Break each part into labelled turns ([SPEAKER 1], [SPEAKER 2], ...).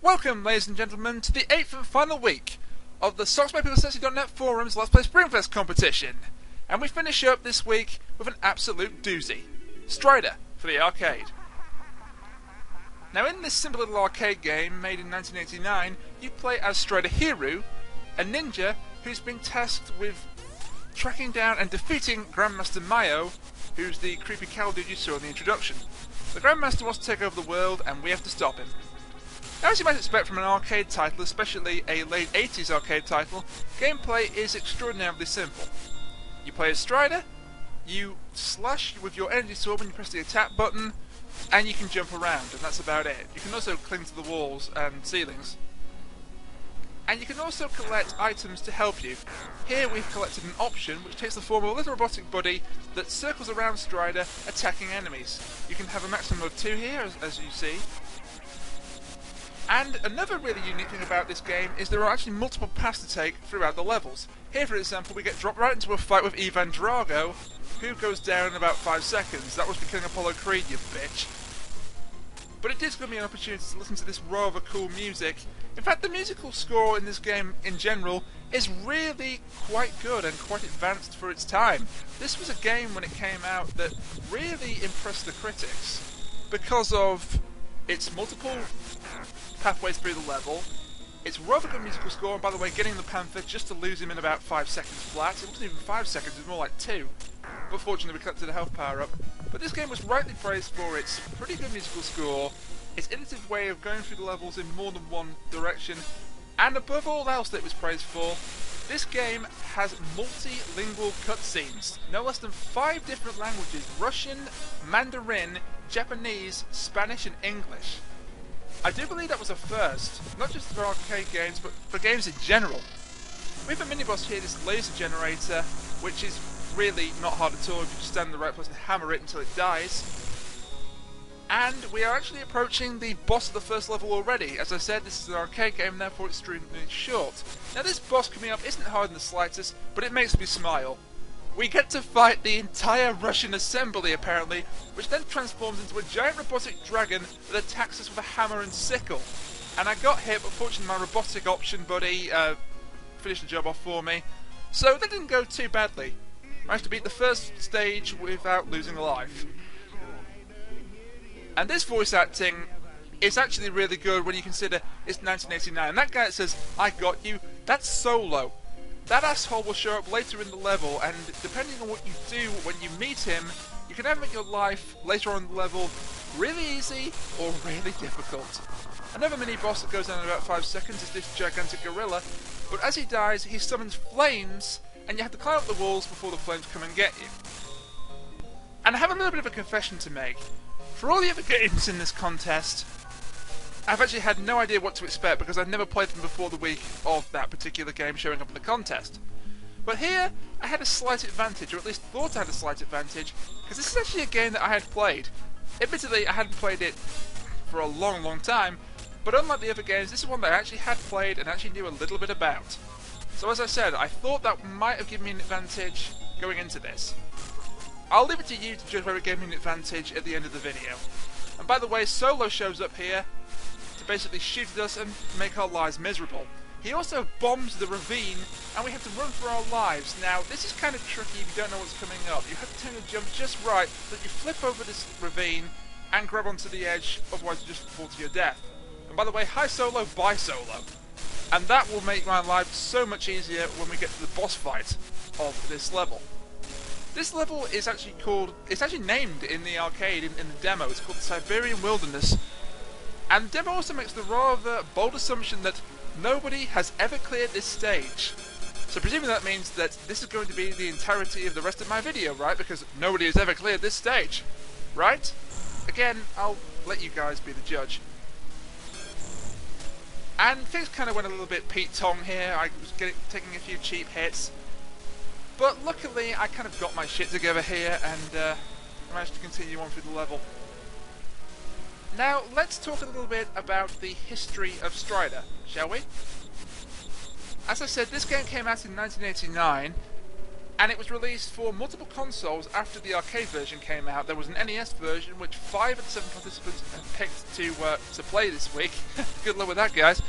[SPEAKER 1] Welcome, ladies and gentlemen, to the 8th and final week of the SocksMyPeopleSexy.net Forums Let's Play Springfest competition. And we finish up this week with an absolute doozy. Strider for the arcade. Now in this simple little arcade game made in 1989, you play as Strider Hiru, a ninja who's been tasked with tracking down and defeating Grandmaster Mayo, who's the creepy cow dude you saw in the introduction. The Grandmaster wants to take over the world and we have to stop him. Now, as you might expect from an arcade title, especially a late 80s arcade title, gameplay is extraordinarily simple. You play as Strider, you slash with your energy sword when you press the attack button, and you can jump around, and that's about it. You can also cling to the walls and ceilings. And you can also collect items to help you. Here we've collected an option which takes the form of a little robotic buddy that circles around Strider, attacking enemies. You can have a maximum of 2 here, as you see. And another really unique thing about this game is there are actually multiple paths to take throughout the levels. Here, for example, we get dropped right into a fight with Ivan Drago, who goes down in about 5 seconds. That was for killing Apollo Creed, you bitch. But it did give me an opportunity to listen to this rather cool music. In fact, the musical score in this game, in general, is really quite good and quite advanced for its time. This was a game when it came out that really impressed the critics because of its multiple pathways through the level, its rather good musical score, and by the way, getting the Panther just to lose him in about 5 seconds flat. It wasn't even 5 seconds, it was more like 2. But fortunately we collected a health power up. But this game was rightly praised for its pretty good musical score, its innovative way of going through the levels in more than one direction, and above all else that it was praised for, this game has multilingual cutscenes. No less than 5 different languages: Russian, Mandarin, Japanese, Spanish and English. I do believe that was a first, not just for arcade games, but for games in general. We have a mini-boss here, this laser generator, which is really not hard at all if you just stand in the right place and hammer it until it dies. And we are actually approaching the boss of the first level already. As I said, this is an arcade game, therefore it's extremely short. Now this boss coming up isn't hard in the slightest, but it makes me smile. We get to fight the entire Russian assembly, apparently, which then transforms into a giant robotic dragon that attacks us with a hammer and sickle. And I got hit, but fortunately my robotic option buddy finished the job off for me. So that didn't go too badly. Managed to beat the first stage without losing a life. And this voice acting is actually really good when you consider it's 1989. And that guy that says, "I got you," that's Solo. That asshole will show up later in the level, and depending on what you do when you meet him, you can either make your life later on in the level really easy or really difficult. Another mini-boss that goes down in about 5 seconds is this gigantic gorilla, but as he dies, he summons flames, and you have to climb up the walls before the flames come and get you. And I have a little bit of a confession to make. For all the other games in this contest, I've actually had no idea what to expect because I've never played them before the week of that particular game showing up in the contest. But here, I had a slight advantage, or at least thought I had a slight advantage, because this is actually a game that I had played. Admittedly, I hadn't played it for a long time, but unlike the other games, this is one that I actually had played and actually knew a little bit about. So as I said, I thought that might have given me an advantage going into this. I'll leave it to you to judge whether it gave me an advantage at the end of the video. And by the way, Solo shows up here to basically shoot at us and make our lives miserable. He also bombs the ravine, and we have to run for our lives. Now, this is kind of tricky if you don't know what's coming up. You have to turn the jump just right so that you flip over this ravine and grab onto the edge, otherwise you just fall to your death. And by the way, hi Solo, bye Solo. And that will make my life so much easier when we get to the boss fight of this level. This level is actually it's actually named in the arcade, in the demo. It's called the Siberian Wilderness. And the demo also makes the rather bold assumption that nobody has ever cleared this stage. So presumably that means that this is going to be the entirety of the rest of my video, right? Because nobody has ever cleared this stage, right? Again, I'll let you guys be the judge. And things kind of went a little bit Pete Tong here. I was taking a few cheap hits. But luckily, I kind of got my shit together here and managed to continue on through the level. Now, let's talk a little bit about the history of Strider, shall we? As I said, this game came out in 1989, and it was released for multiple consoles after the arcade version came out. There was an NES version, which 5 of the 7 participants picked to play this week. Good luck with that, guys.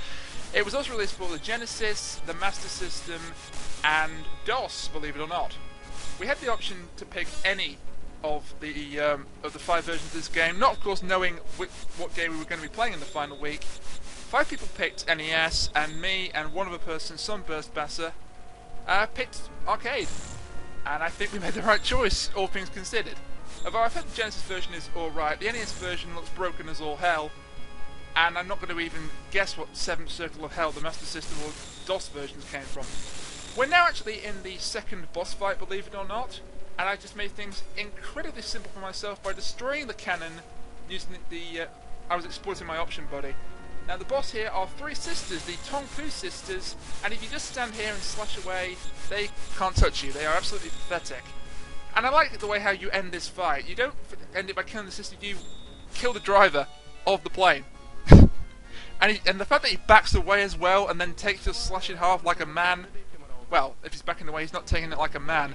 [SPEAKER 1] It was also released for the Genesis, the Master System, and DOS, believe it or not. We had the option to pick any of the 5 versions of this game, not of course knowing what game we were going to be playing in the final week. 5 people picked NES, and me and one other person, sunburstbasser, picked arcade. And I think we made the right choice, all things considered. Although I've heard the Genesis version is alright, the NES version looks broken as all hell, and I'm not going to even guess what 7th Circle of Hell, the Master System or DOS versions came from. We're now actually in the second boss fight, believe it or not, and I just made things incredibly simple for myself by destroying the cannon using I was exploiting my option buddy. Now the boss here are 3 sisters, the Tongpu sisters, and if you just stand here and slash away, they can't touch you. They are absolutely pathetic. And I like the way how you end this fight. You don't end it by killing the sister, you kill the driver of the plane. and the fact that he backs away as well and then takes your slash in half like a man, well, if he's backing away he's not taking it like a man,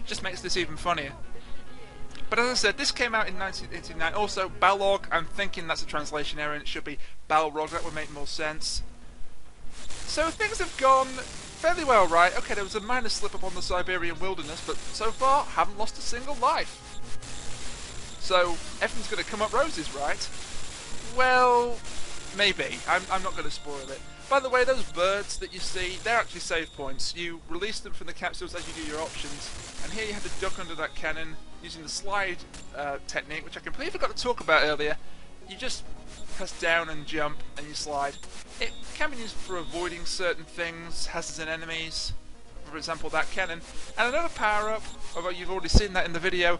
[SPEAKER 1] just makes this even funnier. But as I said, this came out in 1989. Also, Balrog, I'm thinking that's a translation error and it should be Balrog, that would make more sense. So things have gone fairly well, right? Okay, there was a minor slip up on the Siberian wilderness, but so far, haven't lost a single life. So, everything's going to come up roses, right? Well, maybe. I'm not going to spoil it. By the way, those birds that you see, they're actually save points. You release them from the capsules as you do your options, and here you have to duck under that cannon using the slide technique, which I completely forgot to talk about earlier. You just press down and jump, and you slide. It can be used for avoiding certain things, hazards and enemies, for example that cannon. And another power-up, although you've already seen that in the video,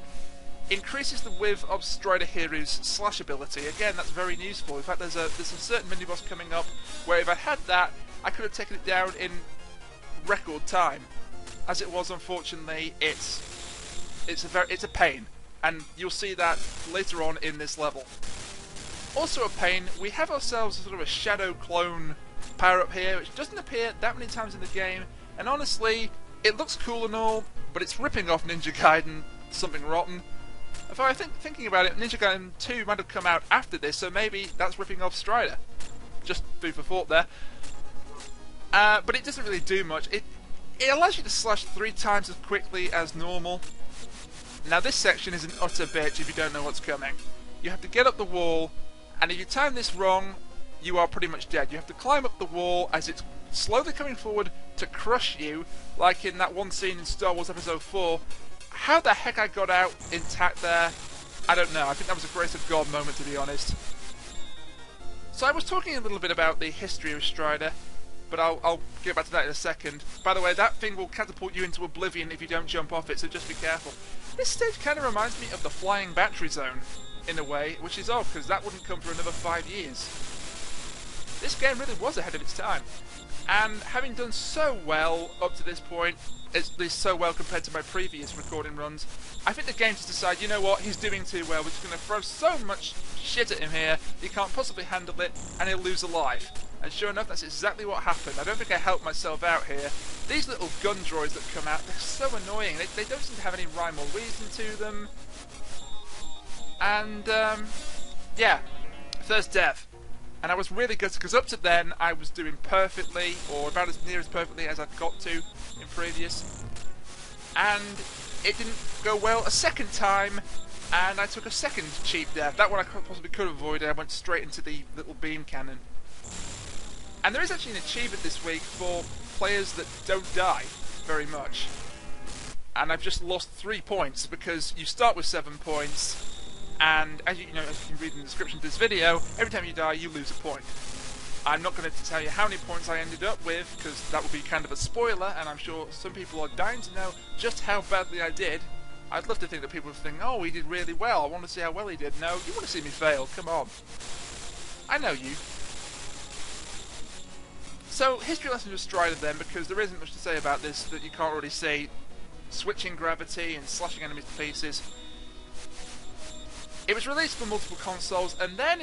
[SPEAKER 1] increases the width of Strider Hero's slash ability. Again, that's very useful. In fact, there's a certain mini-boss coming up where if I had that, I could have taken it down in record time. As it was, unfortunately, it's a pain, and you'll see that later on in this level. Also a pain, we have ourselves sort of a shadow clone power-up here, which doesn't appear that many times in the game, and honestly, it looks cool and all, but it's ripping off Ninja Gaiden something rotten. If I think thinking about it, Ninja Gaiden 2 might have come out after this, so maybe that's ripping off Strider. Just food for thought there. But it doesn't really do much. It allows you to slash 3 times as quickly as normal. Now this section is an utter bitch if you don't know what's coming. You have to get up the wall, and if you time this wrong, you are pretty much dead. You have to climb up the wall as it's slowly coming forward to crush you, like in that one scene in Star Wars Episode 4. How the heck I got out intact there, I don't know. I think that was a grace of God moment, to be honest. So I was talking a little bit about the history of Strider, but I'll get back to that in a second. By the way, that thing will catapult you into oblivion if you don't jump off it, so just be careful. This stage kind of reminds me of the Flying Battery Zone, in a way, which is odd, because that wouldn't come for another 5 years. This game really was ahead of its time. And having done so well up to this point, at least so well compared to my previous recording runs, I think the game just decided, you know what, he's doing too well, we're just going to throw so much shit at him here, he can't possibly handle it, and he'll lose a life. And sure enough, that's exactly what happened. I don't think I helped myself out here. These little gun droids that come out, they're so annoying. They don't seem to have any rhyme or reason to them. And, yeah, first death. And I was really good, because up to then, I was doing perfectly, or about as near as perfectly as I'd got to in previous. And it didn't go well a second time, and I took a second cheap death. That one I possibly could have avoided. I went straight into the little beam cannon. And there is actually an achievement this week for players that don't die very much. And I've just lost 3 points, because you start with 7 points, and as you know, as you can read in the description of this video, every time you die, you lose a point. I'm not going to tell you how many points I ended up with, because that would be kind of a spoiler, and I'm sure some people are dying to know just how badly I did. I'd love to think that people would think, oh, he did really well, I want to see how well he did. No, you want to see me fail, come on. I know you. So, history lesson of Strider then, because there isn't much to say about this that you can't already see. Switching gravity and slashing enemies to pieces. It was released for multiple consoles, and then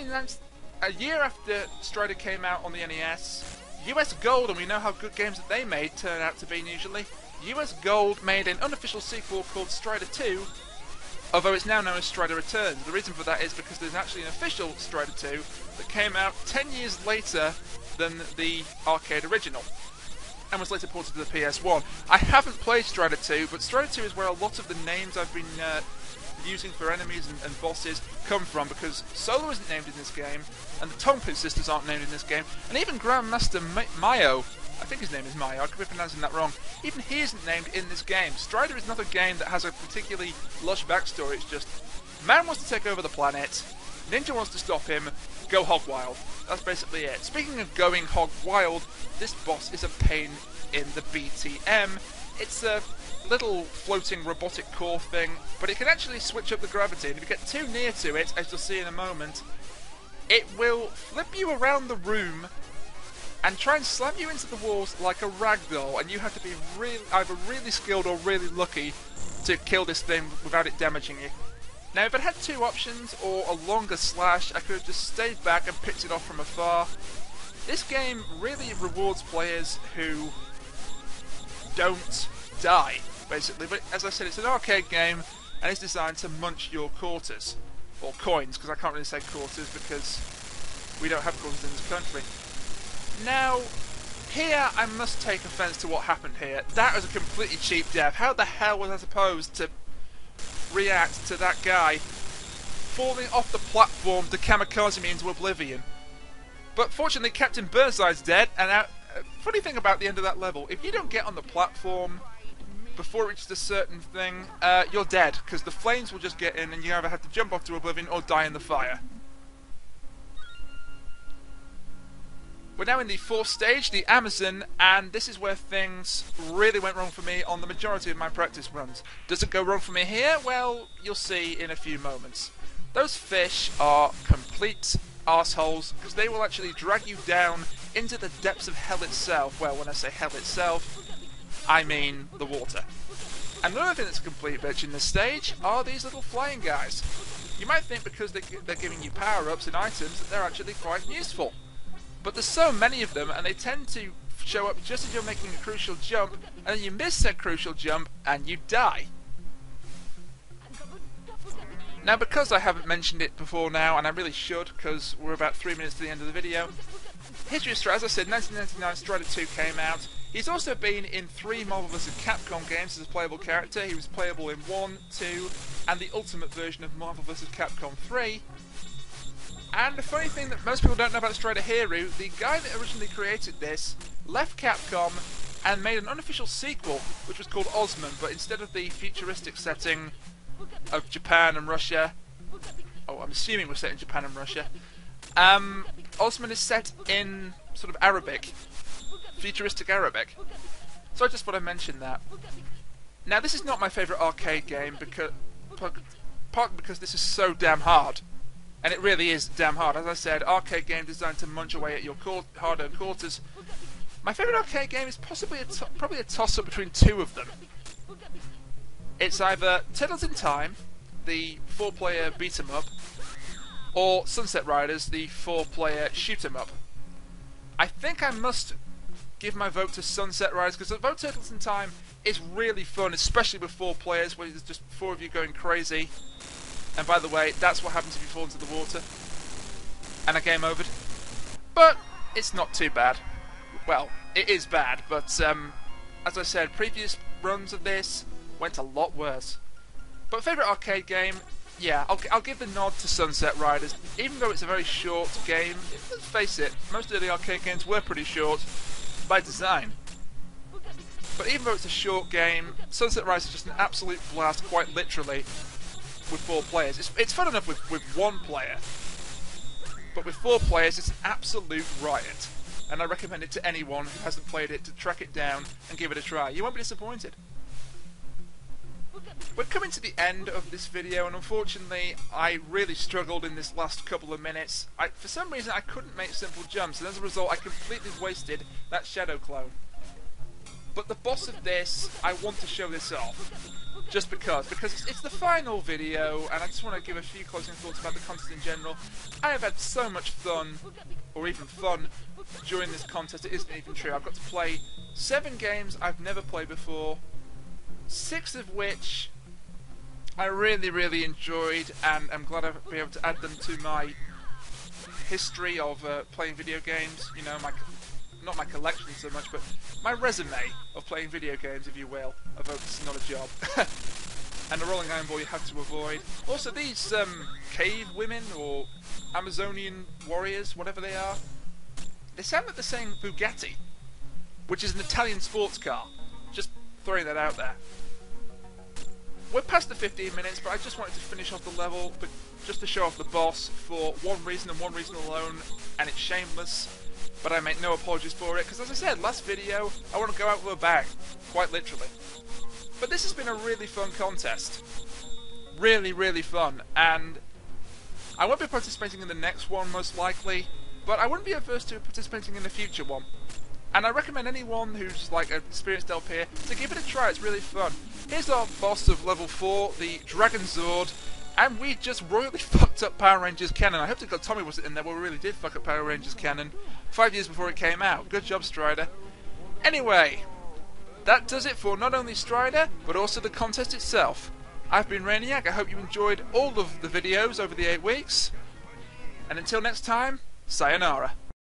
[SPEAKER 1] a year after Strider came out on the NES, US Gold, and we know how good games that they made turn out to be usually, US Gold made an unofficial sequel called Strider 2, although it's now known as Strider Returns. The reason for that is because there's actually an official Strider 2 that came out 10 years later than the arcade original, and was later ported to the PS1. I haven't played Strider 2, but Strider 2 is where a lot of the names I've been using for enemies and bosses come from, because Solo isn't named in this game, and the Tonkin sisters aren't named in this game, and even Grandmaster Mayo, I think his name is Mayo, I could be pronouncing that wrong, even he isn't named in this game. Strider is not a game that has a particularly lush backstory, it's just, man wants to take over the planet, Ninja wants to stop him, go hog wild. That's basically it. Speaking of going hog wild, this boss is a pain in the BTM. It's a little floating robotic core thing, but it can actually switch up the gravity, and if you get too near to it, as you'll see in a moment, it will flip you around the room and try and slam you into the walls like a ragdoll, and you have to be either really skilled or really lucky to kill this thing without it damaging you. Now, if it had two options or a longer slash, I could have just stayed back and picked it off from afar. This game really rewards players who don't die, basically. But as I said, it's an arcade game, and it's designed to munch your quarters. Or coins, because I can't really say quarters because we don't have quarters in this country. Now, here I must take offence to what happened here. That was a completely cheap death. How the hell was I supposed to react to that guy falling off the platform to kamikaze me into oblivion? But fortunately, Captain Birdseye's dead, and funny thing about the end of that level, if you don't get on the platform before it reaches a certain thing, you're dead, because the flames will just get in and you either have to jump off to oblivion or die in the fire. We're now in the fourth stage, the Amazon, and this is where things really went wrong for me on the majority of my practice runs. Does it go wrong for me here? Well, you'll see in a few moments. Those fish are complete arseholes, because they will actually drag you down into the depths of hell itself. Well, when I say hell itself, I mean the water. And another thing that's a complete bitch in this stage are these little flying guys. You might think because they're giving you power-ups and items that they're actually quite useful. But there's so many of them, and they tend to show up just as you're making a crucial jump, and then you miss that crucial jump, and you die. Now, because I haven't mentioned it before now, and I really should, because we're about 3 minutes to the end of the video, History of Strider, as I said, 1999 Strider 2 came out. He's also been in 3 Marvel vs. Capcom games as a playable character. He was playable in 1, 2, and the ultimate version of Marvel vs. Capcom 3. And the funny thing that most people don't know about Strider Hero, the guy that originally created this left Capcom and made an unofficial sequel, which was called Osman, but instead of the futuristic setting of Japan and Russia, oh, I'm assuming we're set in Japan and Russia, Osman is set in sort of Arabic, futuristic Arabic. So I just thought I'd mention that. Now, this is not my favourite arcade game, partly because this is so damn hard. And it really is damn hard. As I said, arcade game designed to munch away at your hard-earned quarters. My favourite arcade game is possibly probably a toss-up between 2 of them. It's either Turtles in Time, the 4-player beat-em-up, or Sunset Riders, the 4-player shoot-em-up. I think I must give my vote to Sunset Riders, because although Turtles in Time is really fun, especially with 4 players, where there's just 4 of you going crazy. And by the way, that's what happens if you fall into the water. And a game over. But it's not too bad. Well, it is bad, but as I said, previous runs of this went a lot worse. But favourite arcade game, yeah, I'll give the nod to Sunset Riders. Even though it's a very short game, let's face it, most of the arcade games were pretty short by design. But even though it's a short game, Sunset Riders is just an absolute blast, quite literally. With 4 players. It's fun enough with 1 player, but with 4 players it's an absolute riot, and I recommend it to anyone who hasn't played it to track it down and give it a try. You won't be disappointed. We're coming to the end of this video, and unfortunately I really struggled in this last couple of minutes. For some reason I couldn't make simple jumps, and as a result I completely wasted that shadow clone. But the boss of this, I want to show this off. Just because it's the final video, and I just want to give a few closing thoughts about the contest in general. I have had so much fun or even fun during this contest. It isn't even true. I've got to play 7 games I've never played before, 6 of which I really, really enjoyed, and I'm glad I've been able to add them to my history of playing video games. You know, not my collection so much, but my resume of playing video games, if you will. Although it's not a job. And the rolling iron ball you have to avoid. Also, these cave women or Amazonian warriors, whatever they are, they sound like they're saying Bugatti, which is an Italian sports car. Just throwing that out there. We're past the 15 minutes, but I just wanted to finish off the level, but just to show off the boss for one reason and one reason alone, and it's shameless, but I make no apologies for it, because as I said, last video, I want to go out with a bang, quite literally. But this has been a really fun contest. Really, really fun, and I won't be participating in the next one, most likely, but I wouldn't be averse to participating in the future one. And I recommend anyone who's like an experienced LP to give it a try, it's really fun. Here's our boss of level 4, the Dragon Zord, and we just royally fucked up Power Rangers Canon. I hope to God Tommy wasn't in there, but we really did fuck up Power Rangers Canon 5 years before it came out. Good job, Strider. Anyway, that does it for not only Strider, but also the contest itself. I've been Rainiac, I hope you enjoyed all of the videos over the 8 weeks, and until next time, sayonara.